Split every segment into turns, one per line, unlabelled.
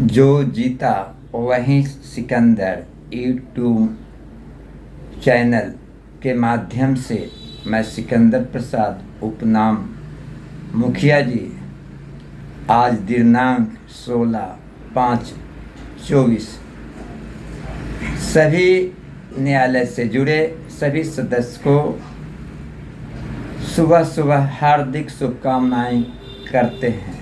जो जीता वही सिकंदर यूट्यूब चैनल के माध्यम से मैं सिकंदर प्रसाद उपनाम मुखिया जी आज दिनांक 16/5/24 सभी न्यायालय से जुड़े सभी सदस्य को सुबह सुबह हार्दिक शुभकामनाएं करते हैं।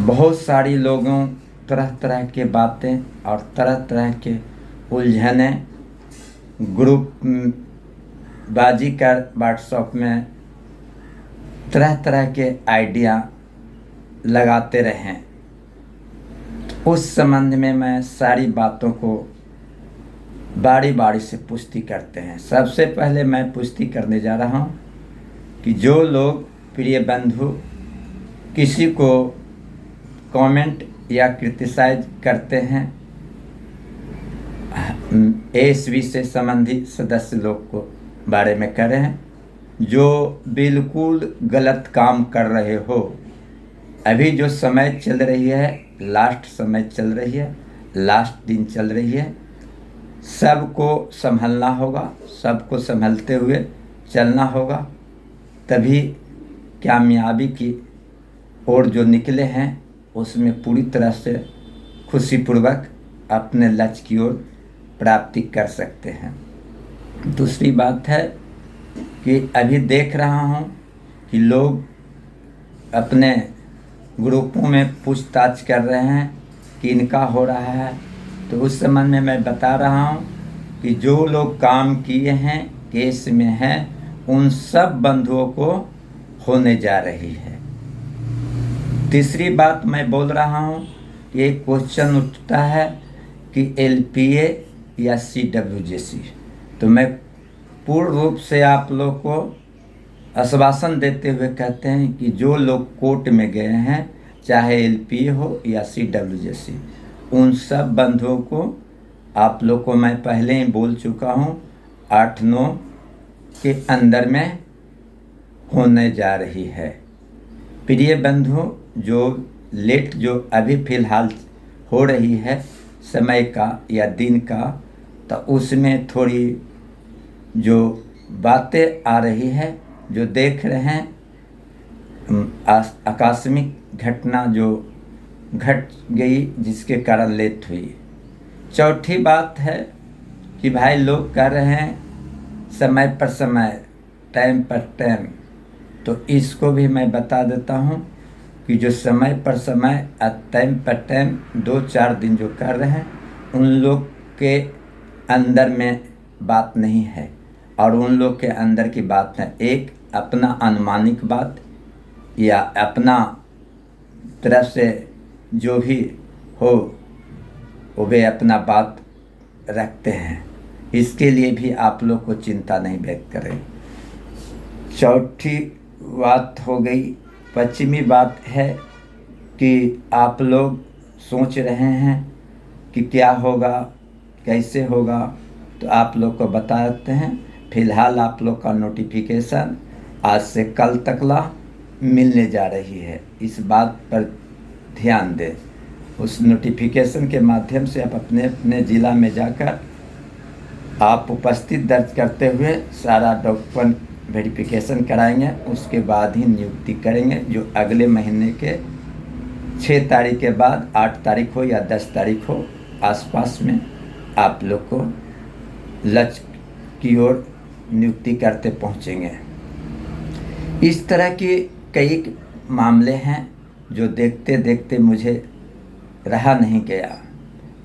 बहुत सारी लोगों तरह तरह के बातें और तरह तरह के उलझने ग्रुप बाजी कर व्हाट्सएप में तरह तरह के आइडिया लगाते रहें। उस संबंध में मैं सारी बातों को बारी बारी से पुष्टि करते हैं। सबसे पहले मैं पुष्टि करने जा रहा हूं कि जो लोग प्रिय बंधु किसी को कमेंट या क्रिटिसाइज करते हैं एएसवी से संबंधित सदस्य लोग को बारे में करें जो बिल्कुल गलत काम कर रहे हो। अभी जो समय चल रही है, लास्ट समय चल रही है, लास्ट दिन चल रही है, सबको संभलना होगा, सबको संभलते हुए चलना होगा, तभी कामयाबी की ओर जो निकले हैं उसमें पूरी तरह से खुशीपूर्वक अपने लक्ष्य की ओर प्राप्ति कर सकते हैं। दूसरी बात है कि अभी देख रहा हूं कि लोग अपने ग्रुपों में पूछताछ कर रहे हैं कि इनका हो रहा है, तो उस संबंध में मैं बता रहा हूं कि जो लोग काम किए हैं, केस में हैं, उन सब बंधुओं को होने जा रही है। तीसरी बात मैं बोल रहा हूं कि एक क्वेश्चन उठता है कि एलपीए या सीडब्ल्यूजेसी, तो मैं पूर्ण रूप से आप लोग को आश्वासन देते हुए कहते हैं कि जो लोग कोर्ट में गए हैं, चाहे एलपीए हो या सीडब्ल्यूजेसी, उन सब बंधुओं को आप लोग को मैं पहले ही बोल चुका हूं 8-9 के अंदर में होने जा रही है। प्रिय बंधु जो लेट जो अभी फ़िलहाल हो रही है समय का या दिन का, तो उसमें थोड़ी जो बातें आ रही है, जो देख रहे हैं आकस्मिक घटना जो घट गई जिसके कारण लेट हुई। चौथी बात है कि भाई लोग कर रहे हैं समय पर समय, टाइम पर टाइम, तो इसको भी मैं बता देता हूं कि जो समय पर समय टाइम पर टाइम 2-4 दिन जो कर रहे हैं उन लोग के अंदर में बात नहीं है और उन लोग के अंदर की बात है एक अपना अनुमानिक बात या अपना तरफ से जो भी हो वो वे अपना बात रखते हैं। इसके लिए भी आप लोग को चिंता नहीं व्यक्त करें। चौथी बात हो गई, पश्चिमी बात है कि आप लोग सोच रहे हैं कि क्या होगा, कैसे होगा, तो आप लोग को बता देते हैं। फिलहाल आप लोग का नोटिफिकेशन आज से कल तकला मिलने जा रही है, इस बात पर ध्यान दें। उस नोटिफिकेशन के माध्यम से आप अपने अपने ज़िला में जाकर आप उपस्थित दर्ज करते हुए सारा डॉक्यूमेंट वेरिफिकेशन कराएंगे, उसके बाद ही नियुक्ति करेंगे, जो अगले महीने के 6 तारीख के बाद 8 तारीख हो या 10 तारीख हो आसपास में आप लोग को लक्ष्य की ओर नियुक्ति करते पहुंचेंगे। इस तरह के कई मामले हैं जो देखते देखते मुझे रहा नहीं गया।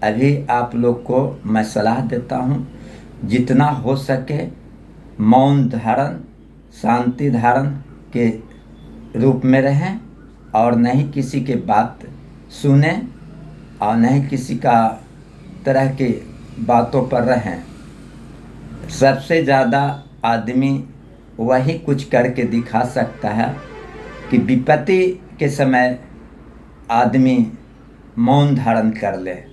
अभी आप लोग को मैं सलाह देता हूँ जितना हो सके मौन धारण, शांति धारण के रूप में रहें और नहीं किसी के बात सुने और नहीं किसी का तरह के बातों पर रहें। सबसे ज़्यादा आदमी वही कुछ करके दिखा सकता है कि विपत्ति के समय आदमी मौन धारण कर ले।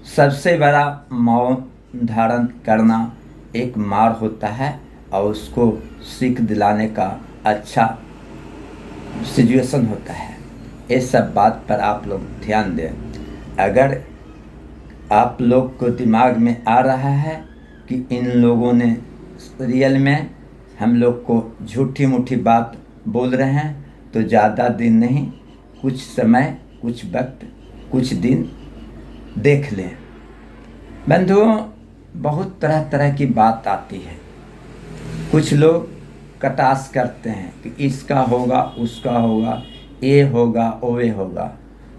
सबसे बड़ा मौन धारण करना एक मार होता है और उसको सीख दिलाने का अच्छा सिचुएशन होता है। ये सब बात पर आप लोग ध्यान दें। अगर आप लोग को दिमाग में आ रहा है कि इन लोगों ने रियल में हम लोग को झूठी मूठी बात बोल रहे हैं, तो ज़्यादा दिन नहीं, कुछ समय, कुछ वक्त, कुछ दिन देख लें। बंधुओं, बहुत तरह तरह की बात आती है। कुछ लोग कटास करते हैं कि इसका होगा, उसका होगा, ये होगा, वो होगा।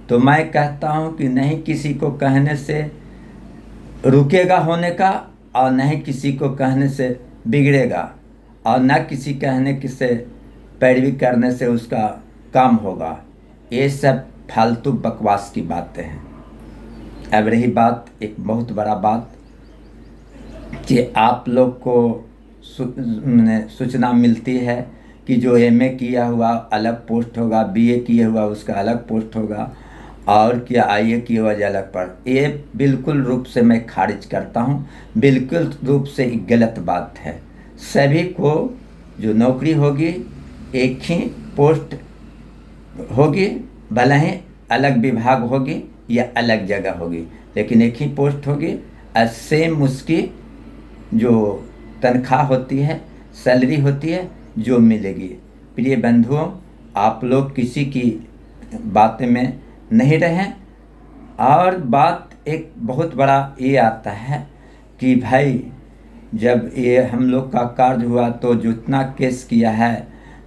तो मैं कहता हूँ कि नहीं किसी को कहने से रुकेगा होने का, और नहीं किसी को कहने से बिगड़ेगा, और न किसी कहने से पैरवी करने से उसका काम होगा। ये सब फालतू बकवास की बातें हैं। अब रही बात एक बहुत बड़ा बात कि आप लोग को सूचना मिलती है कि जो एमए किया हुआ अलग पोस्ट होगा, बीए किया हुआ उसका अलग पोस्ट होगा, और क्या आईए किया हुआ अलग पर। ये बिल्कुल रूप से मैं खारिज करता हूँ, बिल्कुल रूप से एक गलत बात है। सभी को जो नौकरी होगी एक ही पोस्ट होगी, भले ही अलग विभाग होगी या अलग जगह होगी, लेकिन एक ही पोस्ट होगी और सेम उसकी जो तनख्वाह होती है, सैलरी होती है, जो मिलेगी। प्रिय बंधुओं, आप लोग किसी की बातें में नहीं रहें। और बात एक बहुत बड़ा ये आता है कि भाई जब ये हम लोग का कार्य हुआ तो जितना केस किया है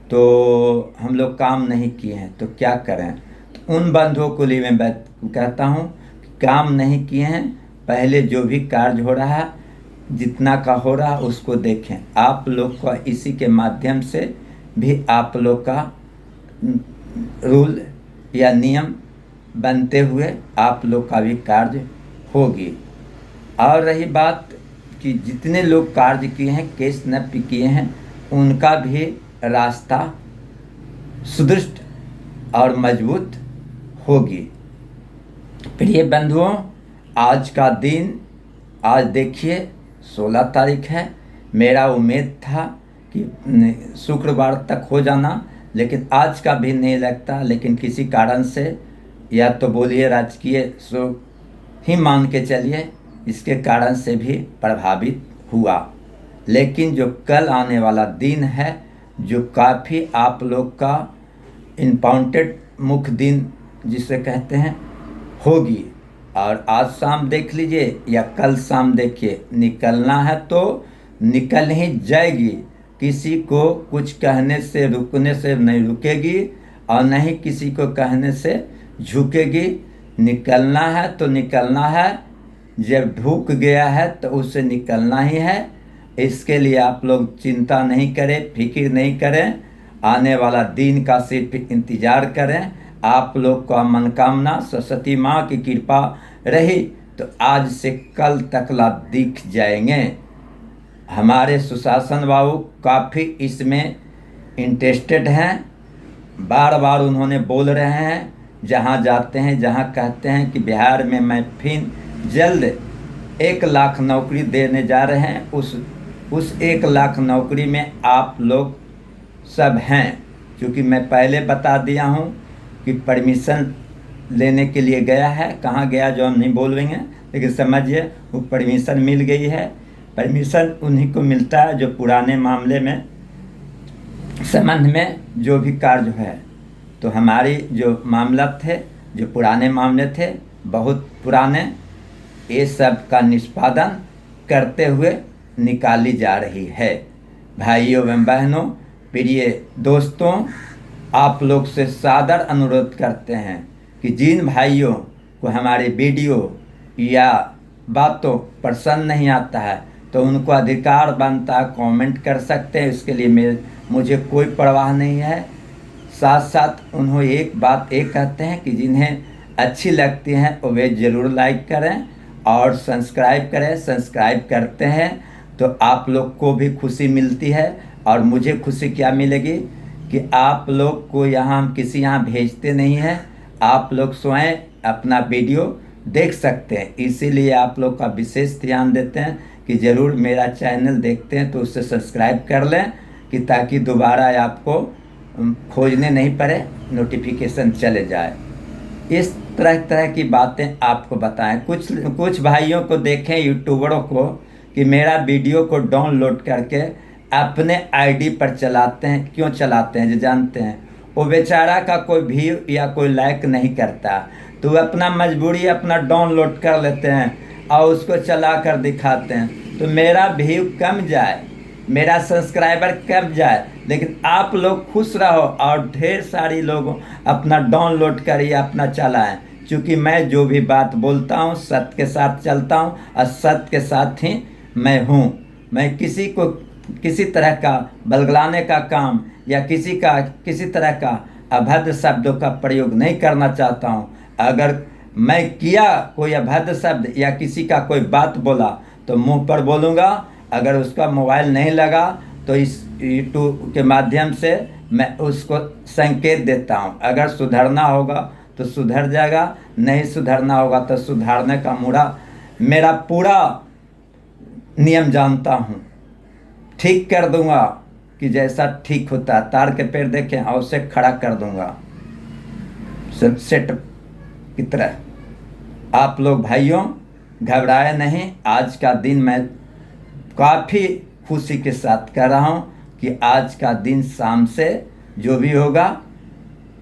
तो हम लोग काम नहीं किए हैं, तो क्या करें। तो उन बंधुओं को लिए मैं कहता हूँ कि काम नहीं किए हैं, पहले जो भी कार्य हो रहा है, जितना का हो रहा है उसको देखें। आप लोग का इसी के माध्यम से भी आप लोग का रूल या नियम बनते हुए आप लोग का भी कार्य होगी। और रही बात कि जितने लोग कार्य किए हैं, केस न किए हैं, उनका भी रास्ता सुदृढ़ और मजबूत होगी। प्रिय बंधुओं, आज का दिन, आज देखिए 16 तारीख है। मेरा उम्मीद था कि शुक्रवार तक हो जाना, लेकिन आज का भी नहीं लगता। लेकिन किसी कारण से, या तो बोलिए राजकीय शोक ही मान के चलिए, इसके कारण से भी प्रभावित हुआ। लेकिन जो कल आने वाला दिन है, जो काफ़ी आप लोग का इम्पॉर्टेंट मुख्य दिन जिसे कहते हैं, होगी। और आज शाम देख लीजिए या कल शाम देखिए, निकलना है तो निकल ही जाएगी। किसी को कुछ कहने से, रुकने से नहीं रुकेगी, और नहीं किसी को कहने से झुकेगी। निकलना है तो निकलना है, जब ढूक गया है तो उससे निकलना ही है। इसके लिए आप लोग चिंता नहीं करें, फिक्र नहीं करें, आने वाला दिन का सिर्फ इंतज़ार करें। आप लोग का मनोकामना सरस्वती माँ की कृपा रही तो आज से कल तक ला दिख जाएंगे। हमारे सुशासन बाबू काफ़ी इसमें इंटरेस्टेड हैं, बार बार उन्होंने बोल रहे हैं, जहाँ जाते हैं, जहाँ कहते हैं कि बिहार में मैं फिर जल्द 1 लाख नौकरी देने जा रहे हैं। उस 1 लाख नौकरी में आप लोग सब हैं। क्योंकि मैं पहले बता दिया हूँ कि परमिशन लेने के लिए गया है, कहाँ गया जो हम नहीं बोलेंगे, लेकिन समझिए वो परमिशन मिल गई है। परमिशन उन्हीं को मिलता है जो पुराने मामले में संबंध में जो भी कार्य है। तो हमारी जो मामला थे, जो पुराने मामले थे, बहुत पुराने, ये सब का निष्पादन करते हुए निकाली जा रही है। भाइयों एवं बहनों, प्रिय दोस्तों, आप लोग से सादर अनुरोध करते हैं कि जिन भाइयों को हमारे वीडियो या बातों पसंद नहीं आता है तो उनको अधिकार बनता है, कमेंट कर सकते हैं। इसके लिए मुझे कोई परवाह नहीं है। साथ साथ उन्होंने एक बात ये कहते हैं कि जिन्हें अच्छी लगती हैं वे ज़रूर लाइक करें और सब्सक्राइब करें। सब्सक्राइब करते हैं तो आप लोग को भी खुशी मिलती है, और मुझे खुशी क्या मिलेगी कि आप लोग को यहाँ हम किसी यहाँ भेजते नहीं हैं, आप लोग स्वयं अपना वीडियो देख सकते हैं। इसीलिए आप लोग का विशेष ध्यान देते हैं कि ज़रूर मेरा चैनल देखते हैं तो उससे सब्सक्राइब कर लें, कि ताकि दोबारा आपको खोजने नहीं पड़े, नोटिफिकेशन चले जाए। इस तरह तरह की बातें आपको बताएं। कुछ भाइयों को देखें, यूट्यूबरों को, कि मेरा वीडियो को डाउनलोड करके अपने आईडी पर चलाते हैं। क्यों चलाते हैं जो जानते हैं? वो बेचारा का कोई व्यू या कोई लाइक नहीं करता, तो अपना मजबूरी अपना डाउनलोड कर लेते हैं और उसको चला कर दिखाते हैं। तो मेरा व्यू कम जाए, मेरा सब्सक्राइबर कम जाए, लेकिन आप लोग खुश रहो और ढेर सारी लोग अपना डाउनलोड करिए, अपना चलाएं। क्योंकि मैं जो भी बात बोलता हूँ सत्य के साथ चलता हूँ और सत्य के साथ ही मैं हूँ। मैं किसी को किसी तरह का बलगलाने का काम या किसी तरह का अभद्र शब्दों का प्रयोग नहीं करना चाहता हूँ। अगर मैं किया कोई अभद्र शब्द या किसी का कोई बात बोला तो मुंह पर बोलूँगा। अगर उसका मोबाइल नहीं लगा तो इस यूट्यूब के माध्यम से मैं उसको संकेत देता हूँ। अगर सुधरना होगा तो सुधर जाएगा, नहीं सुधरना होगा तो सुधारने का मेरा पूरा नियम जानता हूँ। ठीक कर दूंगा कि जैसा ठीक होता है। तार के पेड़ देखें और उसे खड़ा कर दूंगा सेट की तरह। आप लोग भाइयों घबराए नहीं। आज का दिन मैं काफ़ी खुशी के साथ कह रहा हूँ कि आज का दिन शाम से जो भी होगा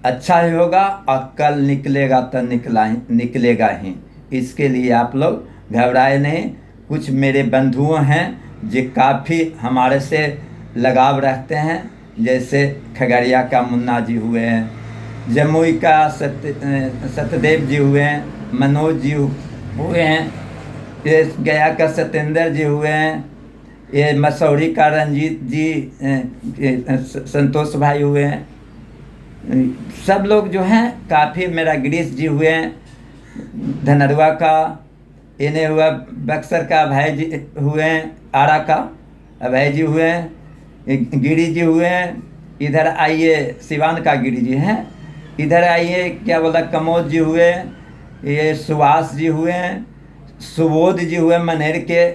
अच्छा ही होगा और कल निकलेगा तो निकलेगा ही। इसके लिए आप लोग घबराए नहीं। कुछ मेरे बंधुओं हैं जो काफ़ी हमारे से लगाव रखते हैं, जैसे खगड़िया का मुन्ना जी हुए हैं, जमुई का सत्यदेव जी हुए हैं, मनोज जी हुए हैं, ये गया का सत्येंद्र जी हुए हैं, ये मसौरी का रंजीत जी, संतोष भाई हुए हैं। सब लोग जो हैं काफ़ी, मेरा गिरीश जी हुए हैं धनरुआ का, इन्हें हुआ बक्सर का अभय जी हुए हैं, आरा का अभय जी हुए हैं, गिरी जी हुए हैं। इधर आइए, सिवान का गिरी जी हैं। इधर आइए, क्या बोला, कमोद जी हुए, ये सुभाष जी हुए हैं, सुबोध जी हुए मनेर के।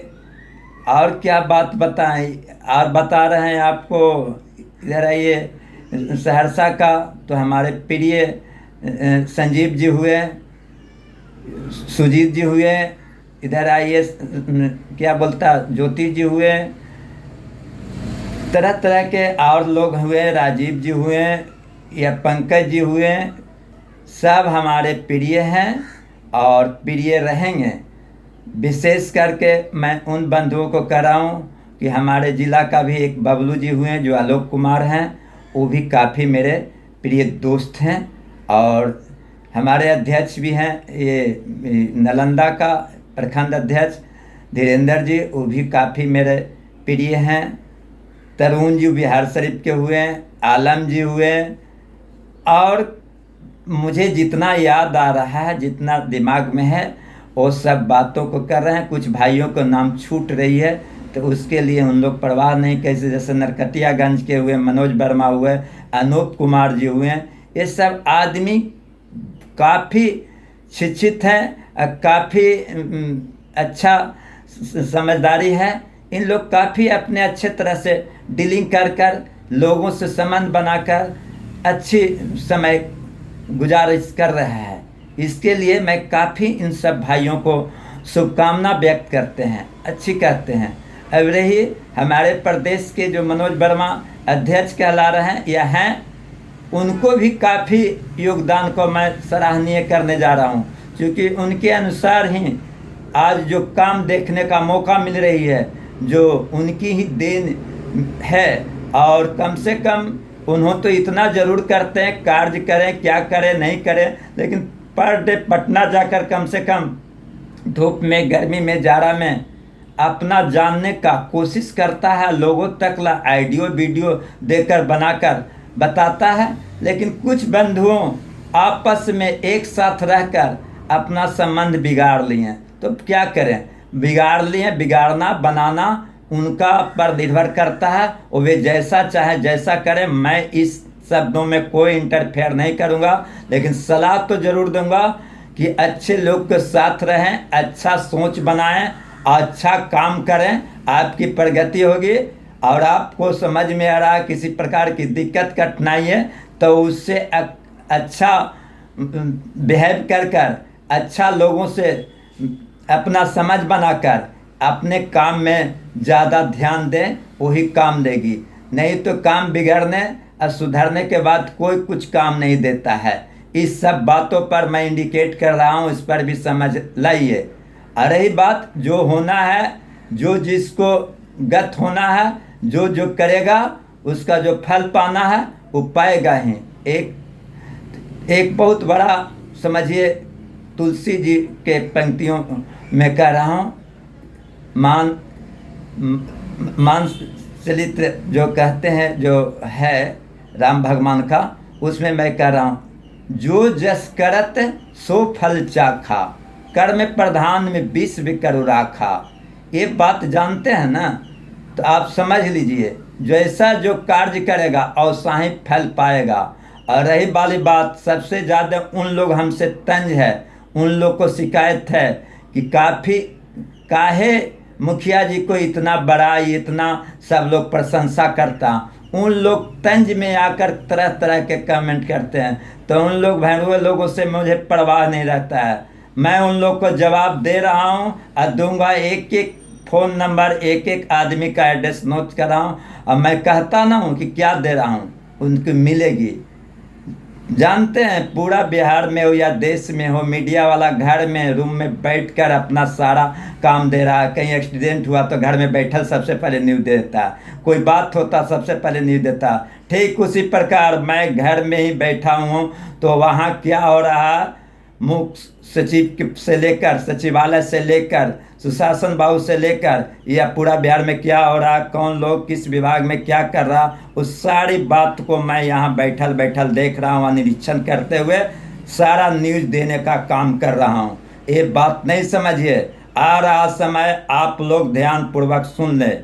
और क्या बात बताएं, और बता रहे हैं आपको। इधर आइए सहरसा का तो हमारे प्रिय संजीव जी हुए, सुजीत जी हुए। इधर आइए, क्या बोलता, ज्योति जी हुए। तरह तरह के और लोग हुए, राजीव जी हुए या पंकज जी हुए। सब हमारे प्रिय हैं और प्रिय रहेंगे। विशेष करके मैं उन बंधुओं को कह रहा हूँ कि हमारे ज़िला का भी एक बबलू जी हुए जो आलोक कुमार हैं, वो भी काफ़ी मेरे प्रिय दोस्त हैं। और हमारे अध्यक्ष भी हैं, ये नालंदा का प्रखंड अध्यक्ष धीरेन्द्र जी, वो भी काफ़ी मेरे प्रिय हैं। तरुण जी बिहार शरीफ के हुए हैं, आलम जी हुए। और मुझे जितना याद आ रहा है, जितना दिमाग में है, वो सब बातों को कर रहे हैं। कुछ भाइयों को नाम छूट रही है तो उसके लिए उन लोग परवाह नहीं। कैसे जैसे नरकटियागंज के हुए मनोज वर्मा हुए, अनूप कुमार जी हुए। ये सब आदमी काफ़ी शिक्षित हैं, काफ़ी अच्छा समझदारी है। इन लोग काफ़ी अपने अच्छे तरह से डीलिंग कर लोगों से संबंध बनाकर अच्छी समय गुजारिश कर रहा है। इसके लिए मैं काफ़ी इन सब भाइयों को शुभकामना व्यक्त करते हैं, अच्छी कहते हैं। अब रही हमारे प्रदेश के जो मनोज वर्मा अध्यक्ष कहला रहे हैं या हैं, उनको भी काफ़ी योगदान को मैं सराहनीय करने जा रहा हूँ। क्योंकि उनके अनुसार ही आज जो काम देखने का मौका मिल रही है, जो उनकी ही देन है। और कम से कम उन्होंने तो इतना ज़रूर करते हैं, कार्य करें क्या करें नहीं करें, लेकिन पर डे पटना जाकर कम से कम धूप में, गर्मी में, जाड़ा में अपना जानने का कोशिश करता है। लोगों तक ला ऑडियो वीडियो देकर बनाकर बताता है। लेकिन कुछ बंधुओं आपस में एक साथ रहकर अपना संबंध बिगाड़ लिए। तो क्या करें, बिगाड़ लिए, बिगाड़ना बनाना उनका पर निर्भर करता है। और वे जैसा चाहे जैसा करें, मैं इस शब्दों में कोई इंटरफेयर नहीं करूँगा। लेकिन सलाह तो ज़रूर दूंगा कि अच्छे लोग के साथ रहें, अच्छा सोच बनाएं, अच्छा काम करें, आपकी प्रगति होगी। और आपको समझ में आ रहा है किसी प्रकार की दिक्कत कठिनाई है, तो उससे अच्छा बिहेव कर कर, अच्छा लोगों से अपना समझ बनाकर अपने काम में ज़्यादा ध्यान दें, वही काम देगी। नहीं तो काम बिगड़ने और सुधरने के बाद कोई कुछ काम नहीं देता है। इस सब बातों पर मैं इंडिकेट कर रहा हूँ, इस पर भी समझ लाइए। और रही बात जो होना है, जो जिसको गत होना है, जो जो करेगा उसका जो फल पाना है वो पाएगा ही। एक बहुत बड़ा समझिए, तुलसी जी के पंक्तियों में कह रहा हूँ, मान चलित्र जो कहते हैं, जो है राम भगवान का, उसमें मैं कह रहा हूँ, जो जस करत सो फल चाखा, कर्म प्रधान में विष विकरु राखा। ये बात जानते हैं ना, तो आप समझ लीजिए, जैसा जो कार्य करेगा वैसा ही फल पाएगा। और रही वाली बात, सबसे ज़्यादा उन लोग हमसे तंज है, उन लोग को शिकायत है कि काहे मुखिया जी को इतना बड़ाई, इतना सब लोग प्रशंसा करता, उन लोग तंज में आकर तरह तरह के कमेंट करते हैं। तो उन लोग भैरुए लोगों से मुझे परवाह नहीं रहता है। मैं उन लोग को जवाब दे रहा हूँ और दूंगा। एक एक फ़ोन नंबर, एक एक आदमी का एड्रेस नोट कर रहा हूँ, और मैं कहता ना हूँ कि क्या दे रहा हूँ, उनको मिलेगी। जानते हैं, पूरा बिहार में हो या देश में हो, मीडिया वाला घर में रूम में बैठकर अपना सारा काम दे रहा है। कहीं एक्सीडेंट हुआ तो घर में बैठल सबसे पहले न्यूज़ देता, कोई बात होता सबसे पहले न्यूज़ देता। ठीक उसी प्रकार मैं घर में ही बैठा हूँ, तो वहाँ क्या हो रहा है, मुख्य सचिव से लेकर, सचिवालय से लेकर, सुशासन बाबू से लेकर, या पूरा बिहार में क्या हो रहा, कौन लोग किस विभाग में क्या कर रहा, उस सारी बात को मैं यहाँ बैठल बैठल देख रहा हूँ, निरीक्षण करते हुए सारा न्यूज़ देने का काम कर रहा हूँ। ये बात नहीं समझिए, आ रहा समय आप लोग ध्यान पूर्वक सुन ले।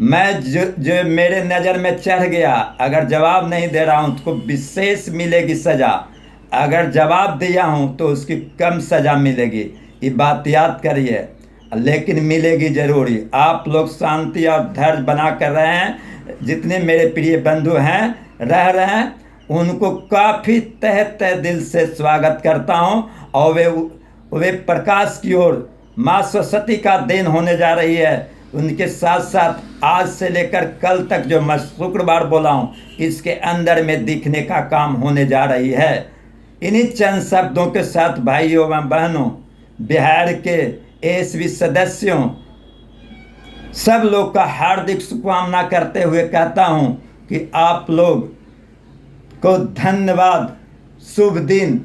मैं जो मेरे नज़र में चढ़ गया, अगर जवाब नहीं दे रहा हूँ उसको विशेष मिलेगी सज़ा, अगर जवाब दिया हूँ तो उसकी कम सज़ा मिलेगी। ये बात याद करिए, लेकिन मिलेगी ज़रूरी। आप लोग शांति और धैर्य बना कर रहे हैं, जितने मेरे प्रिय बंधु हैं रह रहे हैं, उनको काफ़ी तहे दिल से स्वागत करता हूँ। और वे प्रकाश की ओर माँ सरस्वती का देन होने जा रही है। उनके साथ साथ आज से लेकर कल तक जो मैं शुक्रवार बोला हूँ, इसके अंदर में दिखने का काम होने जा रही है। इन्हीं चंद शब्दों के साथ भाइयों एवं बहनों, बिहार के एसवी सदस्यों, सब लोग का हार्दिक शुभकामना करते हुए कहता हूँ कि आप लोग को धन्यवाद। शुभ दिन।